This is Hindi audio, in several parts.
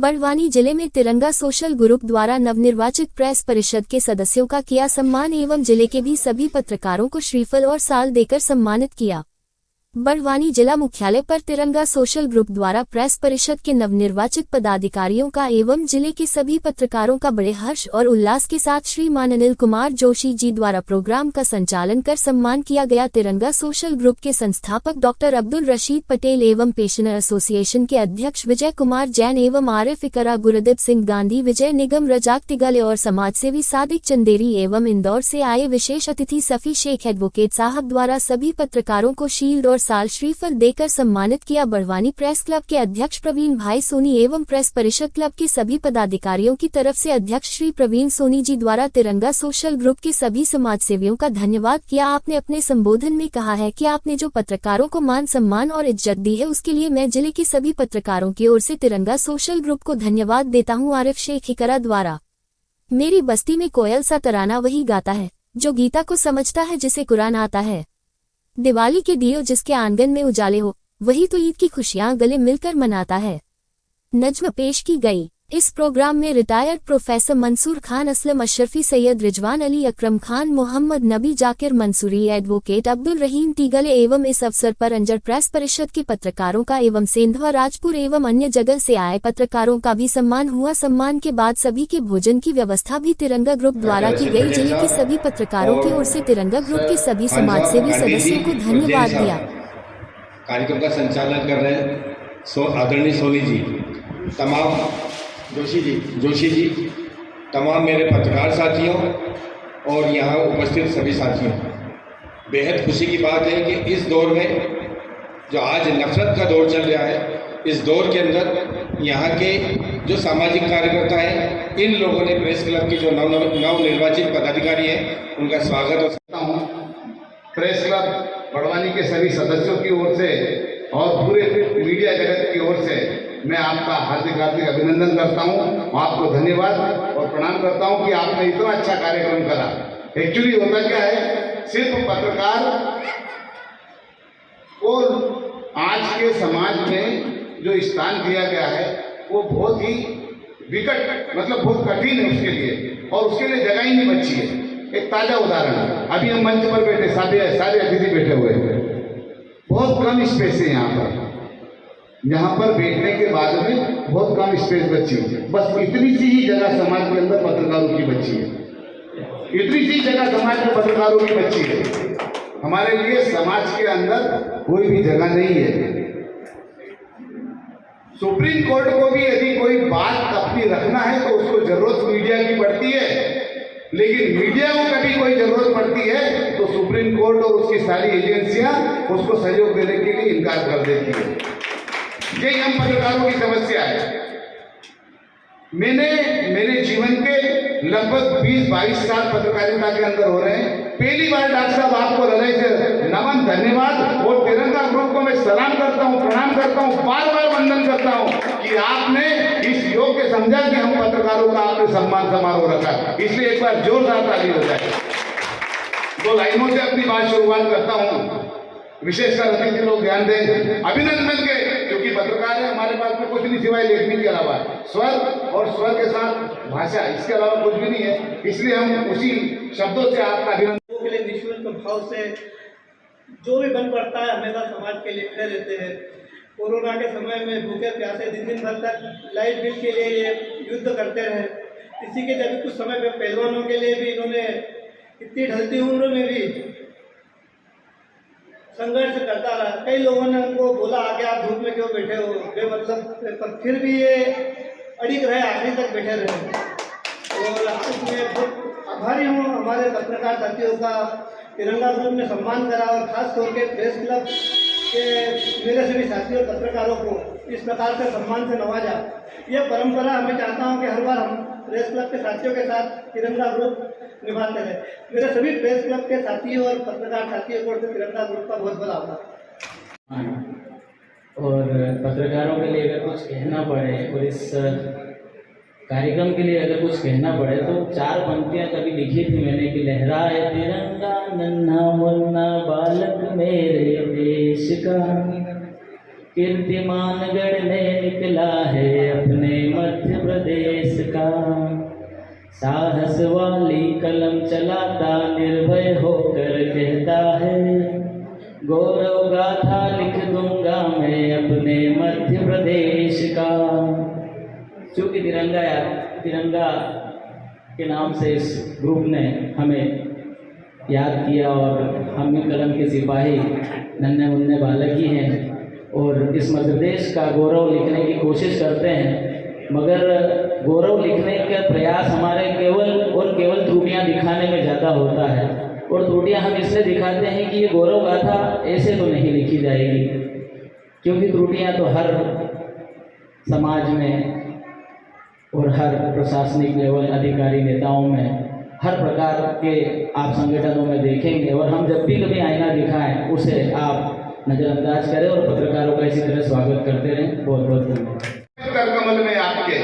बड़वानी जिले में तिरंगा सोशल ग्रुप द्वारा नवनिर्वाचित प्रेस परिषद के सदस्यों का किया सम्मान एवं जिले के भी सभी पत्रकारों को श्रीफल और साल देकर सम्मानित किया। बड़वानी जिला मुख्यालय पर तिरंगा सोशल ग्रुप द्वारा प्रेस परिषद के नवनिर्वाचित पदाधिकारियों का एवं जिले के सभी पत्रकारों का बड़े हर्ष और उल्लास के साथ श्रीमान अनिल कुमार जोशी जी द्वारा प्रोग्राम का संचालन कर सम्मान किया गया। तिरंगा सोशल ग्रुप के संस्थापक डॉक्टर अब्दुल रशीद पटेल एवं पेंशनर एसोसिएशन के अध्यक्ष विजय कुमार जैन एवं आरिफ इकरा, गुरुदीप सिंह गांधी, विजय निगम, रजाक तिगाले और समाजसेवी सादिक चंदेरी एवं इंदौर से आए विशेष अतिथि सफी शेख एडवोकेट साहब द्वारा सभी पत्रकारों को शील्ड और साल श्रीफल देकर सम्मानित किया। बड़वानी प्रेस क्लब के अध्यक्ष प्रवीण भाई सोनी एवं प्रेस परिषद क्लब के सभी पदाधिकारियों की तरफ से अध्यक्ष श्री प्रवीण सोनी जी द्वारा तिरंगा सोशल ग्रुप के सभी समाजसेवियों का धन्यवाद किया। आपने अपने संबोधन में कहा है कि आपने जो पत्रकारों को मान सम्मान और इज्जत दी है उसके लिए मैं जिले के सभी पत्रकारों की ओर से तिरंगा सोशल ग्रुप को धन्यवाद देता हूँ। आरिफ शेख इकरा द्वारा मेरी बस्ती में कोयल सा तराना वही गाता है जो गीता को समझता है, जिसे कुरान आता है। दिवाली के दियो जिसके आंगन में उजाले हो, वही तो ईद की खुशियां गले मिलकर मनाता है। नज्म पेश की गई। इस प्रोग्राम में रिटायर्ड प्रोफेसर मंसूर खान, असलम अशरफी, सैयद रिजवान अली, अकरम खान, मोहम्मद नबी, जाकिर मंसूरी, एडवोकेट अब्दुल रहीम तिगले एवं इस अवसर पर अंजर प्रेस परिषद के पत्रकारों का एवं सेंधवा, राजपुर एवं अन्य जगह से आए पत्रकारों का भी सम्मान हुआ। सम्मान के बाद सभी के भोजन की व्यवस्था भी तिरंगा ग्रुप द्वारा की गई। जिले के सभी पत्रकारों की ओर से तिरंगा ग्रुप के सभी समाजसेवी सदस्यों को धन्यवाद दिया। कार्यक्रम का संचालन कर रहे आदरणीय सोनी जी, तमाम जोशी जी, तमाम मेरे पत्रकार साथियों और यहाँ उपस्थित सभी साथियों, बेहद खुशी की बात है कि इस दौर में जो आज नफरत का दौर चल रहा है, इस दौर के अंदर यहाँ के जो सामाजिक कार्यकर्ता हैं, इन लोगों ने प्रेस क्लब के जो नवनिर्वाचित पदाधिकारी हैं उनका स्वागत करता हूँ। प्रेस क्लब बड़वानी के सभी सदस्यों की ओर से और पूरे मीडिया जगत की ओर से मैं आपका हार्दिक अभिनंदन करता हूं, आपको धन्यवाद और प्रणाम करता हूं कि आपने इतना अच्छा कार्यक्रम करा। एक्चुअली होता क्या है, सिर्फ पत्रकार को आज के समाज में जो स्थान दिया गया है वो बहुत ही विकट, मतलब बहुत कठिन है उसके लिए, और उसके लिए जगह ही नहीं बची है। एक ताजा उदाहरण है, अभी हम मंच पर बैठे सारे अतिथि बैठे हुए हैं, बहुत कम स्पेस है यहाँ पर बैठने के बाद में बहुत कम स्पेस बची है। बस इतनी सी ही जगह समाज के अंदर पत्रकारों की बची है, इतनी सी जगह समाज में पत्रकारों की बची है। हमारे लिए समाज के अंदर कोई भी जगह नहीं है। सुप्रीम कोर्ट को भी यदि कोई बात अपनी रखना है तो उसको जरूरत मीडिया की पड़ती है, लेकिन मीडिया को कभी कोई जरूरत पड़ती है तो सुप्रीम कोर्ट और उसकी सारी एजेंसियां उसको सहयोग देने के लिए इनकार कर देती है। यही हम पत्रकारों की समस्या है। मैंने मेरे जीवन के लगभग 20-22 साल पत्रकारिता के अंदर हो रहे हैं। पहली बार डॉक्टर साहब आपको हृदय से नमन, धन्यवाद और तिरंगा ग्रुप को मैं सलाम करता हूं, प्रणाम करता हूं, बार बार वंदन करता हूं कि आपने इस योग के समझा कि हम पत्रकारों का आपने सम्मान समारोह रखा। इसलिए एक बार जोरदार ताली हो जाए। 2 लाइनों से अपनी बात शुरुआत करता हूं, विशेषकर अतिथि लोग ध्यान दें। अभिनंदन के, क्योंकि पत्रकार है, हमारे पास में कुछ नहीं सिवाय लेखनी के अलावा स्वर और स्वर के साथ भाषा, इसके अलावा कुछ भी नहीं है। इसलिए हम उसी शब्दों से आपका अभिनंदन के लिए निःशुल्क भाव से जो भी बन पड़ता है हमेशा समाज के लिए खड़े रहते हैं। कोरोना के समय में भूखे प्यासे दिन भर तक लाइट बिल के लिए ये युद्ध करते रहे। इसी के जब कुछ समय में पहलवानों के लिए भी इन्होंने इतनी ढलती उम्र में भी संघर्ष करता रहा। कई लोगों ने उनको बोला आगे आप धूप में क्यों बैठे हो बेमतलब, पर फिर भी ये अड़िग रहे, आखिरी तक बैठे रहे। और उसमें बहुत आभारी हूँ हमारे पत्रकार साथियों का। तिरंगा ग्रुप ने सम्मान करा और खास तौर के प्रेस क्लब के मेरे सभी साथियों पत्रकारों को इस प्रकार से सम्मान से नवाजा। यह परंपरा मैं चाहता हूँ कि हर बार हम प्रेस क्लब के साथियों के साथ तिरंगा ग्रुप निभाते रहे। मेरे सभी प्रेस क्लब के साथियों और पत्रकार साथियों को तिरंगा ग्रुप का बहुत बहुत आभार। और पत्रकारों के लिए अगर कुछ कहना पड़े और इस कार्यक्रम के लिए अगर कुछ कहना पड़े तो 4 पंक्तियां कभी लिखी थी मैंने कि लहराए तिरंगा नन्हा मुन्ना बालक मेरे देश का, कीर्तिमान गढ़ने निकला है अपने मध्य प्रदेश का। साहस वाली कलम चलाता निर्भय होकर कहता है, गौरव गाथा लिख दूंगा मैं अपने मध्य प्रदेश का। चूँकि तिरंगा के नाम से इस ग्रुप ने हमें याद किया और हम भी कलम के सिपाही नन्हे मुन्ने बालक ही हैं और इस मध्य प्रदेश का गौरव लिखने की कोशिश करते हैं, मगर गौरव लिखने का प्रयास हमारे केवल त्रुटियां दिखाने में ज़्यादा होता है। और त्रुटियां हम इसलिए दिखाते हैं कि ये गौरव गाथा ऐसे तो नहीं लिखी जाएगी, क्योंकि त्रुटियां तो हर समाज में और हर प्रशासनिक लेवल अधिकारी नेताओं में हर प्रकार के आप संगठनों में देखेंगे। और हम जब भी कभी आईना दिखाएं उसे आप नज़रअंदाज करें और पत्रकारों का इसी तरह स्वागत करते रहें। बहुत बहुत धन्यवाद। कर कमल में आपके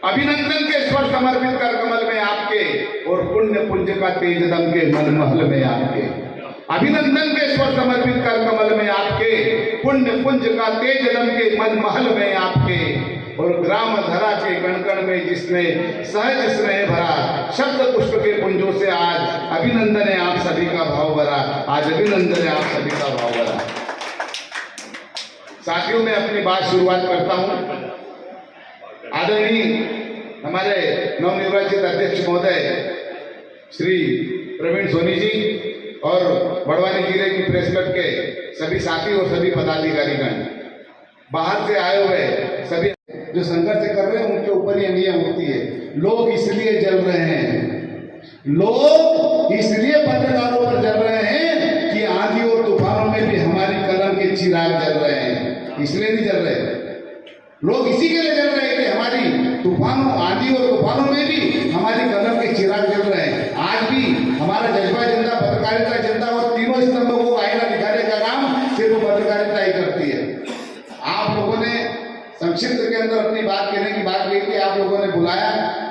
अभिनंदन के स्वर समर्पित कर कमल में आपके और पुण्य पुंज का तेज दम के मन महल में आपके। अभिनंदन के स्वर समर्पित कर कमल में आपके पुण्य पुंज का तेज दम के मन महल में आपके। और ग्राम धरा के कणकण में जिसने सहज स्नेह भरा शब्द पुष्प के पुंजों से आज अभिनंदन है आप सभी का भाव भरा। आज अभिनंदन है आप सभी का भाव भरा। साथियों, मैं अपनी बात शुरुआत करता हूं। आदरणीय हमारे नवनिर्वाचित अध्यक्ष महोदय श्री प्रवीण सोनी जी और बड़वानी जिले की प्रेस क्लब के सभी साथी और सभी पदाधिकारीगण, बाहर से आए हुए सभी जो संघर्ष कर रहे हैं उनके ऊपर ये नियम होती है। लोग इसलिए जल रहे हैं, लोग इसलिए पत्रकारों पर जल रहे हैं कि आंधी और तूफानों में भी हमारी कलम के चिराग जल रहे हैं, इसलिए नहीं जल रहे। लोग इसी के लिए जल रहे हैं कि हमारी तूफानों, आंधी और तूफानों में भी हमारी कलम के चिराग जल रहे हैं। आज भी हमारा जज्बा जिंदा, पत्रकारिता जिंदा और तीनों स्तंभों को आईना दिखाने का काम सिर्फ पत्रकारिता ही करती है। आप लोगों ने संक्षिप्त के अंदर अपनी बात कहने की बात कही थी, आप लोगों ने बुलाया,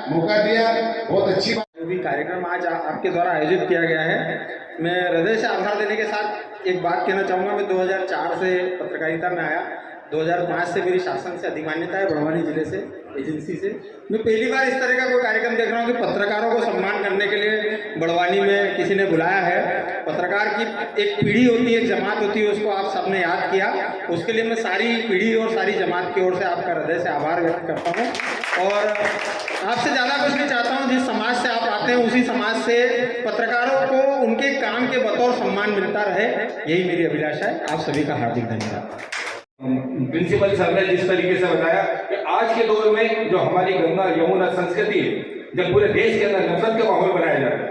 मौका दिया, बहुत अच्छी बात। जो भी कार्यक्रम आज आपके द्वारा आयोजित किया गया है, मैं हृदय से आभार देने के साथ एक बात कहना चाहूँगा। मैं 2004 से पत्रकारिता में आया, 2005 से मेरी शासन से अधिमान्यता है, बड़वानी जिले से एजेंसी से। मैं पहली बार इस तरह का कोई कार्यक्रम देख रहा हूँ कि पत्रकारों को सम्मान करने के लिए बड़वानी में किसी ने बुलाया है। पत्रकार की एक पीढ़ी होती है, एक जमात होती है, उसको आप सबने याद किया, उसके लिए मैं सारी पीढ़ी और सारी जमात की ओर से आपका हृदय से आभार व्यक्त करता हूँ। और आपसे ज़्यादा कुछ नहीं चाहता हूँ, जिस समाज से आप आते हैं उसी समाज से पत्रकारों को उनके काम के बतौर सम्मान मिलता रहे, यही मेरी अभिलाषा है। आप सभी का हार्दिक धन्यवाद। प्रिंसिपल सर ने जिस तरीके से बताया कि आज के दौर में जो हमारी गंगा यमुना संस्कृति है, जब पूरे देश के अंदर नफरत का माहौल बनाया जा रहा है,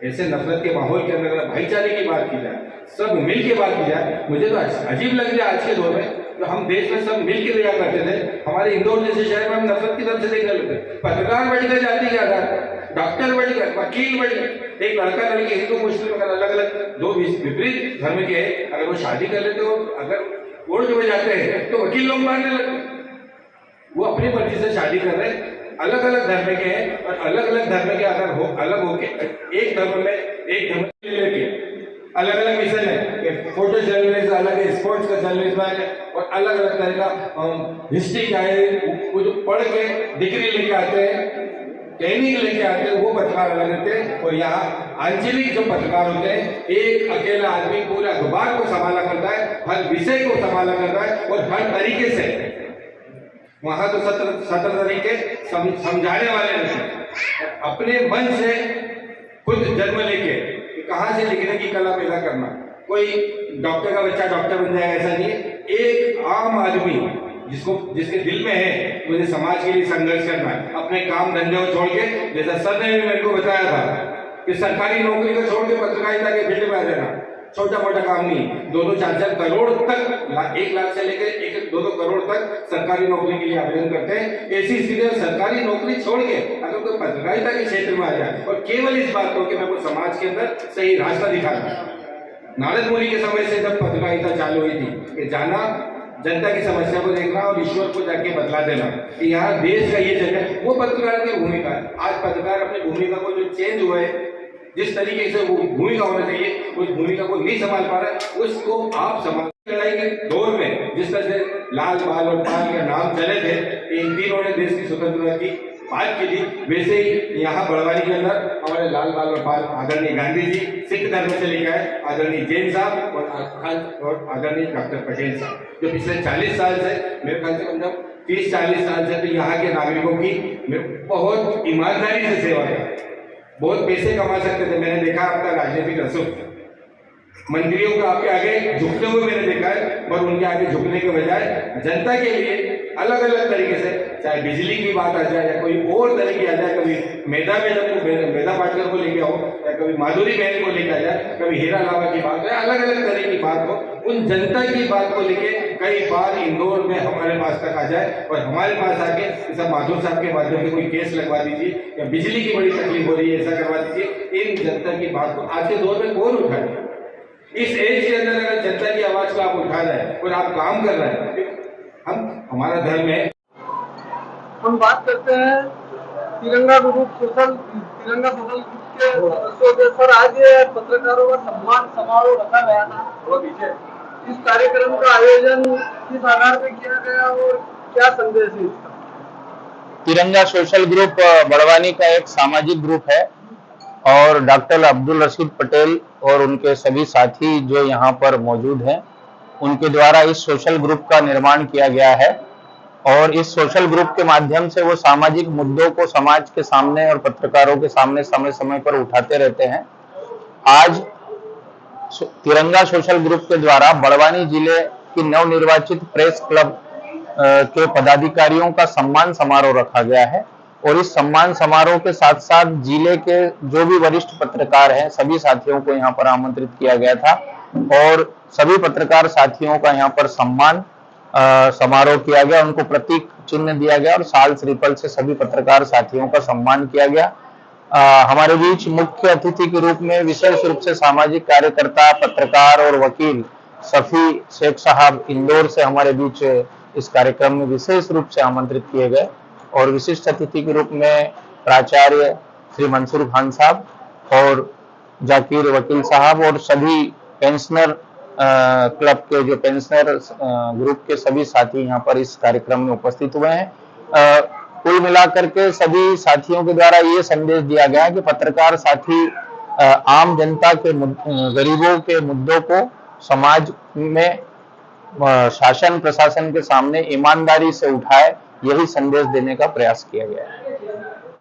ऐसे नफरत के माहौल के अंदर अगर भाईचारे की बात की जाए, सब मिल के बात की जाए, मुझे तो अजीब लग रहा है आज के दौर में। तो हम देश में सब मिल के रहा करते थे, हमारे इंदौर जैसे शहर में हम नफरत की तरफ से देखने लगते। पत्रकार बढ़ गए जाति के आधार पर, डॉक्टर बढ़ गए, वकील बढ़ गए, एक लड़का लड़की हिंदू मुस्लिम अगर अलग अलग दो विपरीत धर्म के हैं, अगर वो शादी कर लेते हो, अगर कोर्ट में जाते हैं तो वकील लोग मारने लगते। वो अपनी मर्जी से शादी कर रहे हैं, अलग अलग धर्म के हैं, और अलग अलग धर्म के अगर अलग होके एक धर्म में एक धर्म लेके अलग अलग मिशन है। फोटो जर्नलिज्म अलग है, स्पोर्ट्स का जर्नलिज्म है, और अलग अलग तरह का हिस्ट्री का है। वो जो पढ़ के डिग्री लेके आते हैं, ट्रेनिंग लेके आते हैं, वो पत्रकार अलग रहते हैं। और यहाँ आंचलिक जो पत्रकार होते हैं, एक अकेला आदमी पूरा अखबार को संभाला करता है, हर विषय को संभाला करता है, और हर तरीके से वहां तो 17 तरीके समझाने वाले रहते हैं। अपने मन से खुद जन्म लेके कहाँ से लिखने की कला पैदा करना, कोई डॉक्टर का बच्चा डॉक्टर बन जाएगा ऐसा नहीं है। एक आम आदमी जिसके दिल में है मुझे समाज के लिए संघर्ष करना है, अपने काम धंधे को छोड़ के, जैसा सर ने मेरे को बताया था कि सरकारी नौकरी को छोड़ के पत्रकारिता के फील्ड में आ जाना, छोटा मोटा काम नहीं। 2-4 करोड़ तक, 1 लाख से लेकर 1-2 करोड़ तक सरकारी नौकरी के लिए आवेदन करते हैं। ऐसी स्थिति में सरकारी नौकरी छोड़ के अगर कोई पत्रकारिता के क्षेत्र में आ जाए, और केवल इस बात को कि मैं को समाज के अंदर सही रास्ता दिखाना। नारद मुनि के समय से जब पत्रकारिता चालू हुई थी कि जाना, जनता की समस्या को देखना और ईश्वर को जाके बतला देना कि यहाँ देश का ये जगह, वो पत्रकार की भूमिका है। आज पत्रकार अपनी भूमिका को जो चेंज हुआ है, जिस तरीके से वो भूमिका होना चाहिए, उस भूमिका को नहीं संभाल पा रहा है, उसको आप संभाल। लड़ाई के दौर में जिस तरह से लाल बाल और पाल के नाम चले थे, इन तीनों ने देश की स्वतंत्रता की बात की थी, वैसे ही यहाँ बड़वानी के अंदर हमारे लाल बाल और पाल आदरणीय गांधी जी, सिख धर्म से लेकर आए आदरणीय जैन साहब और आदरणीय डॉक्टर पटेल साहब, जो पिछले 40 साल से, मेरे ख्याल से मतलब 30-40 साल से तो यहाँ के नागरिकों की बहुत ईमानदारी से सेवा कर, बहुत पैसे कमा सकते थे। मैंने देखा आपका राजनीतिक रसूख, मंत्रियों का आपके आगे झुकते हुए मैंने देखा है, पर उनके आगे झुकने के बजाय जनता के लिए अलग अलग तरीके से, चाहे बिजली की बात आ जाए या कोई और तरह की आ जाए, कभी मेधा पाटकर को लेके आओ या कभी माधुरी बहन को लेके आ जाए, कभी हीरा लावा की बात हो या अलग अलग तरह की बात हो, उन जनता की बात को लेके कई बार इंदौर में हमारे पास तक आ जाए और हमारे पास आके जैसा माधुर साहब के माध्यम से कोई केस लगवा दीजिए या बिजली की बड़ी तकलीफ हो रही है ऐसा करवा दीजिए। इन जनता की बात को आज के दौर में कौन उठाए? इस एज के अंदर अगर जनता की आवाज को आप उठा रहे हैं और आप काम कर रहे हैं, हमारा धर्म है। हम बात करते हैं तिरंगा सोशल ग्रुप के सदस्यों के। सर, आज ये पत्रकारों का सम्मान समारोह रखा गया था, इस कार्यक्रम का आयोजन किस आधार पर किया गया और क्या संदेश है इसका? तिरंगा सोशल ग्रुप बड़वानी का एक सामाजिक ग्रुप है और डॉक्टर अब्दुल रशीद पटेल और उनके सभी साथी जो यहाँ पर मौजूद हैं, उनके द्वारा इस सोशल ग्रुप का निर्माण किया गया है और इस सोशल ग्रुप के माध्यम से वो सामाजिक मुद्दों को समाज के सामने और पत्रकारों के सामने समय समय पर उठाते रहते हैं। आज तिरंगा सोशल ग्रुप के द्वारा बड़वानी जिले की नवनिर्वाचित प्रेस क्लब के पदाधिकारियों का सम्मान समारोह रखा गया है और इस सम्मान समारोह के साथ साथ जिले के जो भी वरिष्ठ पत्रकार हैं सभी साथियों को यहाँ पर आमंत्रित किया गया था और सभी पत्रकार साथियों का यहाँ पर सम्मान समारोह किया गया, उनको प्रतीक चिन्ह दिया गया और साल श्रीफल से सभी पत्रकार साथियों का सम्मान किया गया। हमारे बीच मुख्य अतिथि के रूप में विशेष रूप से सामाजिक कार्यकर्ता, पत्रकार और वकील सफी शेख साहब इंदौर से हमारे बीच इस कार्यक्रम में विशेष रूप से आमंत्रित किए गए और विशिष्ट अतिथि के रूप में प्राचार्य श्री मंसूर खान साहब और जाकिर वकील साहब और सभी पेंशनर क्लब के जो पेंशनर ग्रुप के सभी साथी यहाँ पर इस कार्यक्रम में उपस्थित हुए हैं। कुल मिलाकर के सभी साथियों के द्वारा ये संदेश दिया गया कि पत्रकार साथी आम जनता के गरीबों के मुद्दों को समाज में शासन प्रशासन के सामने ईमानदारी से उठाए, यही संदेश देने का प्रयास किया गया है।